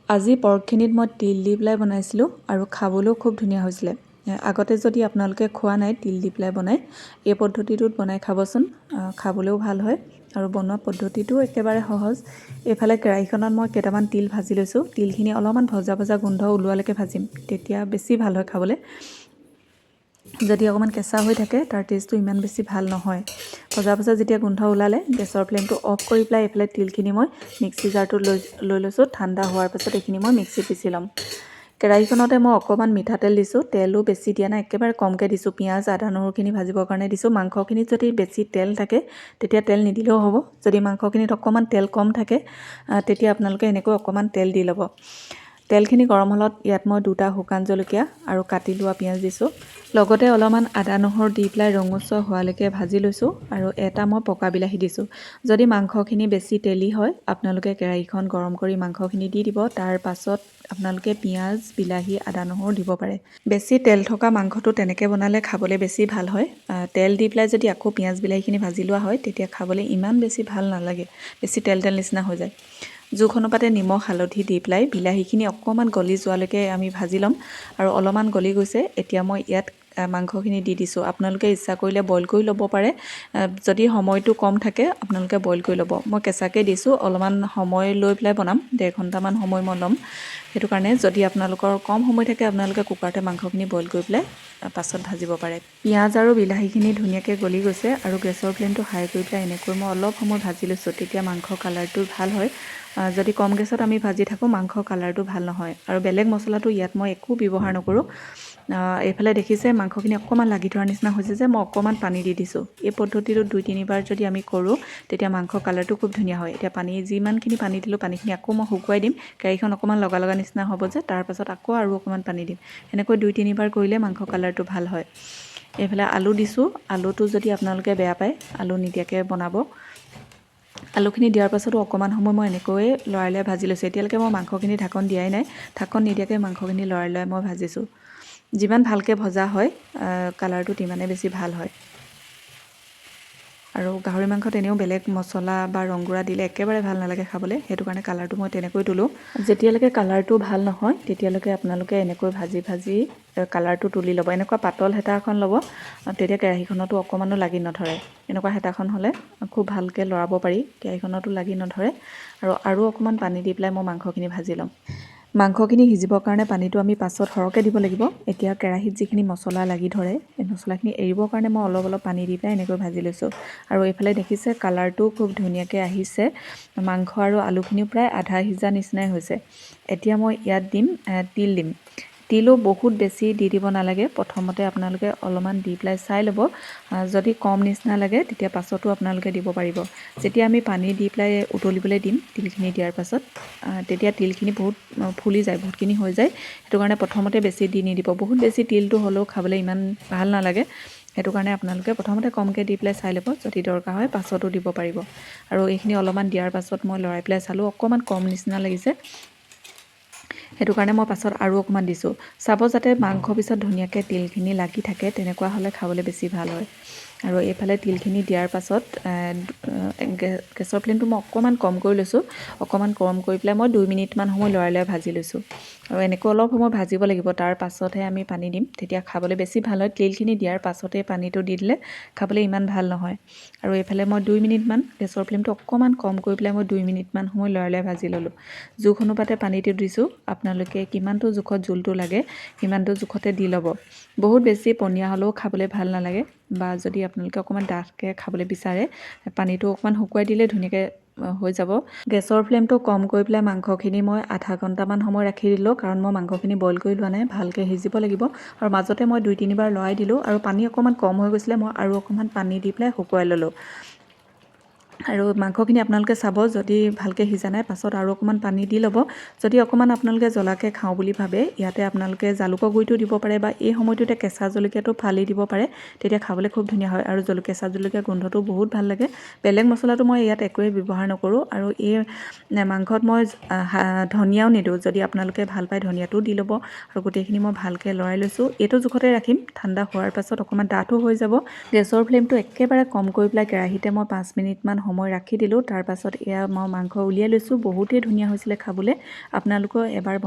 আজি পৰ্কখিনিত মই তিল দি পেলাই বনাইছিলোঁ আৰু খাবলৈও খুব ধুনীয়া হৈছিলে। আগতে যদি আপোনালোকে খোৱা নাই তিল দি পেলাই বনাই, এই পদ্ধতিটোত বনাই খাবচোন, খাবলৈও ভাল হয় আৰু বনোৱা পদ্ধতিটো একেবাৰে সহজ। এইফালে কেৰাহীখনত মই কেইটামান তিল ভাজি লৈছোঁ। তিলখিনি অলপমান ভজা ভজা গোন্ধ ওলোৱালৈকে ভাজিম, তেতিয়া বেছি ভাল হয় খাবলৈ। যদি অকণমান কেঁচা হৈ থাকে তাৰ টেষ্টটো ইমান বেছি ভাল নহয়। ভজা ভজা যেতিয়া গোন্ধ ওলালে গেছৰ ফ্লেমটো অফ কৰি পেলাই এইফালে তিলখিনি মই মিক্সি জাৰটোত লৈ লৈছোঁ। ঠাণ্ডা হোৱাৰ পাছত এইখিনি মই মিক্সিত পিচি ল'ম। কেৰাহীখনতে মই অকণমান মিঠাতেল দিছোঁ, তেলো বেছি দিয়া নাই, একেবাৰে কমকৈ দিছোঁ। পিঁয়াজ আদা নহৰুখিনি ভাজিবৰ কাৰণে দিছোঁ। মাংসখিনিত যদি বেছি তেল থাকে তেতিয়া তেল নিদিলেও হ'ব। যদি মাংসখিনিত অকণমান তেল কম থাকে তেতিয়া আপোনালোকে এনেকৈ অকণমান তেল দি ল'ব। তেলখিনি গৰম হ'লত ইয়াত মই 2টা শুকান জলকীয়া আৰু কাটি লোৱা পিঁয়াজ দিছোঁ। লগতে অলপমান আদা নহৰু দি পেলাই ৰঙচুৱা হোৱালৈকে ভাজি লৈছোঁ আৰু এটা মই পকা বিলাহী দিছোঁ। যদি মাংসখিনি বেছি তেলি হয় আপোনালোকে কেৰাহীখন গৰম কৰি মাংসখিনি দি দিব। তাৰ পাছত আপোনালোকে পিঁয়াজ বিলাহী আদা নহৰু দিব পাৰে। বেছি তেল থকা মাংসটো তেনেকৈ বনালে খাবলৈ বেছি ভাল হয়। তেল দি পেলাই যদি আকৌ পিঁয়াজ বিলাহীখিনি ভাজি লোৱা হয় তেতিয়া খাবলৈ ইমান বেছি ভাল নালাগে, বেছি তেল নিচিনা হৈ যায়। জোখ অনুপাতে নিমখ হালধি দি পেলাই বিলাহীখিনি অকণমান গলি যোৱালৈকে আমি ভাজি ল'ম আৰু অলপমান গলি গৈছে। এতিয়া মই ইয়াত মাংসখিনি দি দিছোঁ। আপোনালোকে ইচ্ছা কৰিলে বইল কৰি ল'ব পাৰে। যদি সময়টো কম থাকে আপোনালোকে বইল কৰি ল'ব। মই কেঁচাকৈ দিছোঁ, অলপমান সময় লৈ পেলাই বনাম, 1.5 ঘণ্টামান সময় মই ল'ম। সেইটো কাৰণে যদি আপোনালোকৰ কম সময় থাকে আপোনালোকে কুকাৰতে মাংসখিনি বইল কৰি পেলাই পাছত ভাজিব পাৰে। পিঁয়াজ আৰু বিলাহীখিনি ধুনীয়াকৈ গলি গৈছে আৰু গেছৰ ফ্লেমটো হাই কৰি পেলাই এনেকৈ মই অলপ সময় ভাজি লৈছোঁ, তেতিয়া মাংসৰ কালাৰটো ভাল হয়। যদি কম গেছত আমি ভাজি থাকোঁ মাংসৰ কালাৰটো ভাল নহয়। আৰু বেলেগ মছলাটো ইয়াত মই একো ব্যৱহাৰ নকৰোঁ। এইফালে দেখিছে মাংসখিনি অকণমান লাগি ধৰাৰ নিচিনা হৈছে যে মই অকণমান পানী দি দিছোঁ। এই পদ্ধতিটো 2-3 বাৰ যদি আমি কৰোঁ তেতিয়া মাংসৰ কালাৰটো খুব ধুনীয়া হয়। এতিয়া যিমানখিনি পানী দিলোঁ পানীখিনি আকৌ মই শুকুৱাই দিম। কেৰাহীখন অকণমান লগা নিচিনা হ'ব যে, তাৰপাছত আকৌ আৰু অকণমান পানী দিম। এনেকৈ 2-3 বাৰ কৰিলে মাংসৰ কালাৰটো ভাল হয়। এইফালে আলু দিছোঁ। আলুটো যদি আপোনালোকে বেয়া পায় আলু নিদিয়াকৈ বনাব। আলুখিনি দিয়াৰ পাছতো অকণমান সময় মই এনেকৈয়ে লৰাই ভাজি লৈছোঁ। এতিয়ালৈকে মই মাংসখিনি ঢাকন দিয়াই নাই। ঢাকন নিদিয়াকৈ মাংসখিনি লৰাই মই ভাজিছোঁ। যিমান ভালকৈ ভজা হয় কালাৰটো তিমানে বেছি ভাল হয়। আৰু গাহৰি মাংসত এনেও বেলেগ মছলা বা ৰংগুড়া দিলে একেবাৰে ভাল নালাগে খাবলৈ। সেইটো কাৰণে কালাৰটো মই তেনেকৈ তুলোঁ। যেতিয়ালৈকে কালাৰটো ভাল নহয় তেতিয়ালৈকে আপোনালোকে এনেকৈ ভাজি কালাৰটো তুলি ল'ব। এনেকুৱা পাতল হেতা এখন ল'ব, তেতিয়া কেৰাহীখনতো অকণমানো লাগি নধৰে। এনেকুৱা হেতাখন হ'লে খুব ভালকৈ লৰাব পাৰি, কেৰাহীখনতো লাগি নধৰে। আৰু অকণমান পানী দি পেলাই মই মাংসখিনি ভাজি ল'ম। মাংসখিনি সিজিবৰ কাৰণে পানীটো আমি পাছত সৰহকৈ দিব লাগিব। এতিয়া কেৰাহীত যিখিনি মছলা লাগি ধৰে এই মছলাখিনি এৰিবৰ কাৰণে মই অলপ পানী দি পেলাই এনেকৈ ভাজি লৈছোঁ। আৰু এইফালে দেখিছে কালাৰটো খুব ধুনীয়াকৈ আহিছে। মাংস আৰু আলুখিনিও প্ৰায় আধা সিজা নিচিনাই হৈছে। এতিয়া মই ইয়াত তিল দিম। তিলো বহুত বেছি দি দিব নালাগে। প্ৰথমতে আপোনালোকে অলপমান দি পেলাই চাই ল'ব। যদি কম নিচিনা লাগে তেতিয়া পাছতো আপোনালোকে দিব পাৰিব। যেতিয়া আমি পানী দি পেলাই উতলিবলৈ দিম তিলখিনি দিয়াৰ পাছত, তেতিয়া তিলখিনি বহুত ফুলি যায়, বহুতখিনি হৈ যায়। সেইটো কাৰণে প্ৰথমতে বেছি দি নিদিব। বহুত বেছি তিলটো হ'লেও খাবলৈ ইমান ভাল নালাগে। সেইটো কাৰণে আপোনালোকে প্ৰথমতে কমকৈ দি পেলাই চাই ল'ব, যদি দৰকাৰ হয় পাছতো দিব পাৰিব। আৰু এইখিনি অলপমান দিয়াৰ পাছত মই লৰাই পেলাই চালোঁ, অকণমান কম নিচিনা লাগিছে। সেইটো কাৰণে মই পাছত আৰু অকণমান দিছোঁ। চাব যাতে মাংস পিছত ধুনীয়াকৈ তিলখিনি লাগি থাকে, তেনেকুৱা হ'লে খাবলৈ বেছি ভাল হয়। আৰু এইফালে তিলখিনি দিয়াৰ পাছত গেছৰ ফ্লেমটো মই অকণমান কম কৰি লৈছোঁ। অকণমান কম কৰি পেলাই মই 2 মিনিটমান সময় লৰাই ভাজি লৈছোঁ। আৰু এনেকৈ অলপ সময় ভাজিব লাগিব, তাৰ পাছতহে আমি পানী দিম, তেতিয়া খাবলৈ বেছি ভাল হয়। তিলখিনি দিয়াৰ পাছতে পানীটো দি দিলে খাবলৈ ইমান ভাল নহয়। আৰু এইফালে মই 2 মিনিটমান গেছৰ ফ্লেমটো অকণমান কম কৰি পেলাই মই 2 মিনিটমান সময় লৰাই ভাজি ল'লোঁ। জোখ অনুপাতে পানীটো দিছোঁ। আপোনালোকে কিমানটো জোখত জোলটো লাগে সিমানটো জোখতে দি ল'ব। বহুত বেছি পনীয়া হ'লেও খাবলৈ ভাল নালাগে, বা যদি আপোনালোকে অকণমান ডাঠকৈ খাবলৈ বিচাৰে পানীটো অকণমান শুকুৱাই দিলে ধুনীয়াকৈ হৈ যাব। গেছৰ ফ্লেমটো কম কৰি পেলাই মাংসখিনি মই আধা ঘণ্টামান সময় ৰাখি দিলোঁ, কাৰণ মই মাংসখিনি বইল কৰি লোৱা নাই, ভালকৈ সিজিব লাগিব। আৰু মাজতে মই 2-3 বাৰ লৰাই দিলোঁ, আৰু পানী অকণমান কম হৈ গৈছিলে, মই আৰু অকণমান পানী দি পেলাই শুকুৱাই ল'লোঁ। আৰু মাংসখিনি আপোনালোকে চাব, যদি ভালকৈ সিজা নাই পাছত আৰু অকণমান পানী দি ল'ব। যদি অকণমান আপোনালোকে জ্বলাকৈ খাওঁ বুলি ভাবে ইয়াতে আপোনালোকে জালুকৰ গুড়িটো দিব পাৰে, বা এই সময়টোতে কেঁচা জলকীয়াটো ফালি দিব পাৰে, তেতিয়া খাবলৈ খুব ধুনীয়া হয়। আৰু কেঁচা জলকীয়া গোন্ধটো বহুত ভাল লাগে। বেলেগ মছলাটো মই ইয়াত একোৱেই ব্যৱহাৰ নকৰোঁ। আৰু এই মাংসত মই ধনিয়াও নিদিওঁ। যদি আপোনালোকে ভাল পায় ধনিয়াটোও দি ল'ব। আৰু গোটেইখিনি মই ভালকৈ লৰাই লৈছোঁ। এইটো জোখতে ৰাখিম, ঠাণ্ডা হোৱাৰ পাছত অকণমান ডাঠো হৈ যাব। গেছৰ ফ্লেমটো একেবাৰে কম কৰি পেলাই কেৰাহীতে মই 5 মিনিটমান সময় ৰাখি দিলোঁ। তাৰ পাছত এয়া মই মাংস উলিয়াই লৈছোঁ। বহুতেই ধুনীয়া হৈছিলে খাবলৈ। আপোনালোকেও এবাৰ